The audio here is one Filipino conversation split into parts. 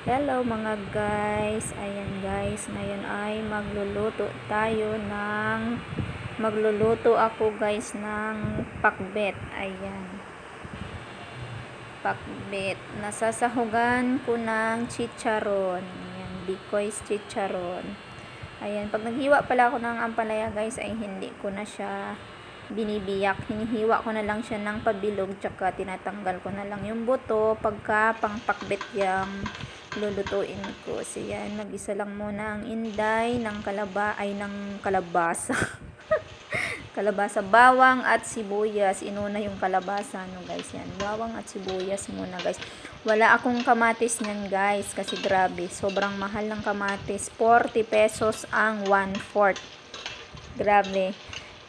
Hello mga guys, ayan guys, ngayon ay magluluto ako guys ng pakbet. Ayan, pakbet, nasasahugan ko ng chicharon. Ayan, bikoy's chicharon. Ayan, pag naghiwa pala ako ng ampalaya guys, ay hindi ko na siya binibiyak. Hinihiwa ko na lang siya ng pabilog, tsaka tinatanggal ko na lang yung buto pagka pangpakbet yung lulutuin ko. So yan, mag-isa lang muna ang inday ng kalabasa. Kalabasa, bawang at sibuyas. Inuna yung kalabasa, no guys. Yan, bawang at sibuyas muna guys. Wala akong kamatis niyan guys, kasi grabe, sobrang mahal ng kamatis. 40 pesos ang 1/4. Grabe.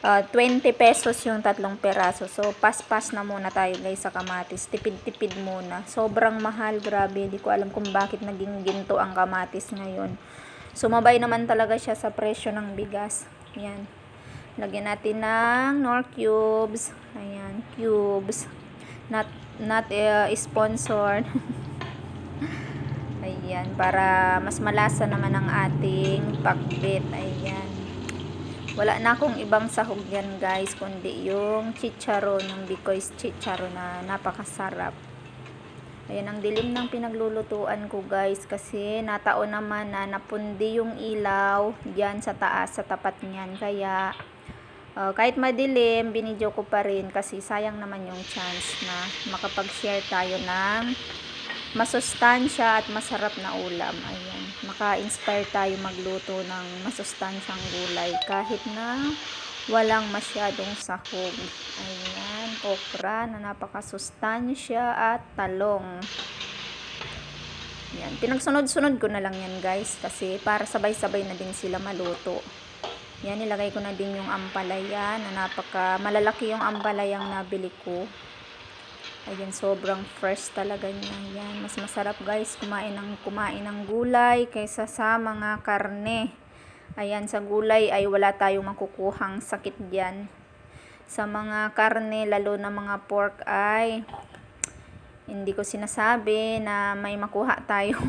20 pesos yung 3 peraso. So, pas-pas na muna tayo guys sa kamatis. Tipid-tipid muna. Sobrang mahal, grabe. Di ko alam kung bakit naging ginto ang kamatis ngayon. Sumabay naman talaga siya sa presyo ng bigas. Ayan. Lagyan natin ng Knorr cubes. Ayan, cubes. Not sponsored. Ayan, para mas malasa naman ang ating pakbet. Ayan. Wala na akong ibang sahog yan guys, kundi yung chicharon, yung bikoy's chicharon na napakasarap. Ayan, ang dilim ng pinaglulutuan ko guys, kasi nataon naman na napundi yung ilaw dyan sa taas, sa tapat niyan. Kaya kahit madilim, binidyo ko pa rin kasi sayang naman yung chance na makapag-share tayo ng masustansya at masarap na ulam. Ayan, maka-inspire tayo magluto ng masustansyang gulay kahit na walang masyadong sahog. Ayan, okra na napakasustansya at talong. Ayan, pinagsunod-sunod ko na lang yan guys, kasi para sabay-sabay na din sila maluto. Yan, nilagay ko na din yung ampalaya na malalaki yung ampalayang nabili ko. Ayan, sobrang fresh talaga niya. Yan, mas masarap guys kumain ng gulay kaysa sa mga karne. Ayan, sa gulay ay wala tayong makukuhang sakit diyan. Sa mga karne, lalo na mga pork, ay hindi ko sinasabi na may makuha tayong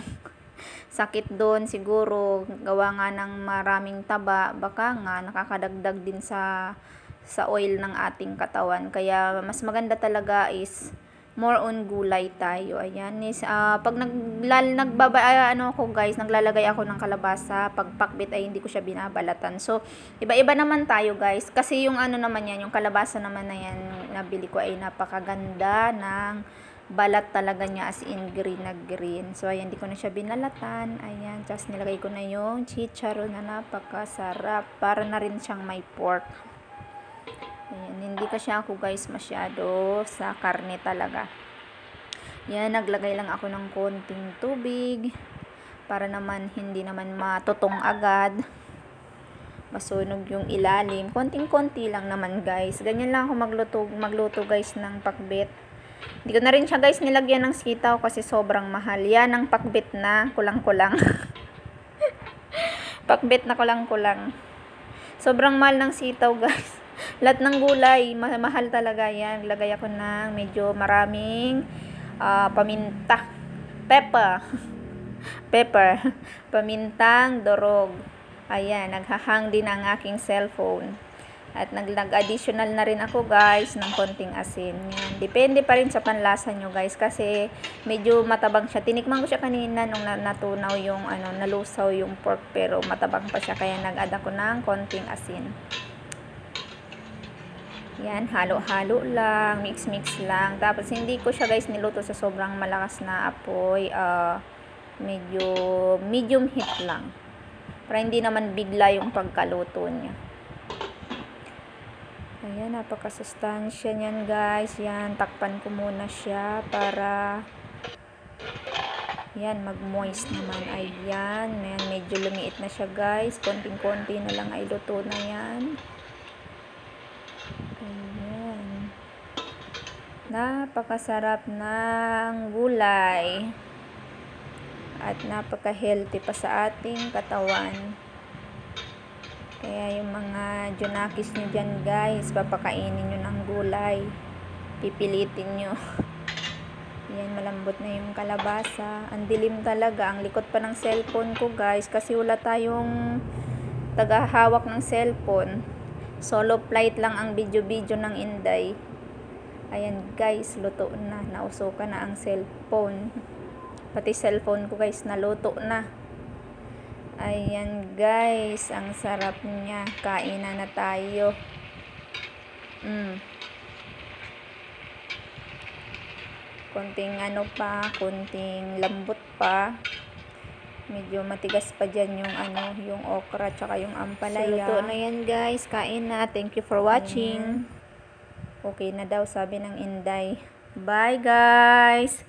sakit doon. Siguro gawa nga ng maraming taba, baka nga nakakadagdag din sa oil ng ating katawan. Kaya mas maganda talaga is more on gulay tayo. Ayan, is pag naglalagay ako ng kalabasa, pag pakbet ay hindi ko siya binabalatan. So iba-iba naman tayo guys, kasi yung naman yan, yung kalabasa naman na yan nabili ko ay napakaganda ng balat talaga niya, as in green na green. So ayan, hindi ko na siya binalatan. Ayan, just nilagay ko na yung chicharon na napakasarap, para na rin siyang may pork. Ayan, hindi kasi ako guys masyado sa karne talaga. Yan, naglagay lang ako ng konting tubig para naman hindi naman matutong agad, masunog yung ilalim. Konting-konti lang naman guys. Ganyan lang ako magluto guys ng pakbet. Hindi ko na rin siya guys nilagyan ng sitaw kasi sobrang mahal. Yan ang pakbet na kulang-kulang. Pakbet na kulang-kulang. Sobrang mahal ng sitaw guys. Lahat ng gulay, mahal talaga yan. Lagay ako ng medyo maraming paminta. Pepper. Pamintang dorog. Ayan, naghahang din ang aking cellphone. At nag-additional na rin ako guys ng konting asin. Yan. Depende pa rin sa panlasa nyo guys, kasi medyo matabang siya. Tinikman ko siya kanina nung natunaw yung nalusaw yung pork, pero matabang pa siya, kaya nag-add ako ng konting asin. Yan, halo-halo lang, mix-mix lang. Tapos hindi ko siya guys niluto sa sobrang malakas na apoy. Medyo medium heat lang, para hindi naman bigla yung pagkaluto niya. Ayan, napakasustansya niyan guys. Yan, takpan ko muna siya para yan, mag-moist naman. Ayan, medyo lumiit na siya guys. Konting-konti na lang ay luto na yan. Ayan. Napakasarap ng gulay. At napaka-healthy pa sa ating katawan. Kaya yung mga junakis nyo dyan guys, papakainin nyo ng gulay. Pipilitin nyo. Yan, malambot na yung kalabasa. Ang dilim talaga. Ang likot pa ng cellphone ko, guys. Kasi wala tayong tagahawak ng cellphone. Solo flight lang ang video-video ng Inday. Ayan, guys. Luto na. Nausukan na ang cellphone. Pati cellphone ko, guys, naluto na. Ayan, guys. Ang sarap niya. Kain na tayo. Konting ano pa, konting lambot pa. Medyo matigas pa dyan yung ano, yung okra tsaka yung ampalaya. So, luto na yan, guys. Kain na. Thank you for watching. Okay na daw, sabi ng Inday. Bye, guys!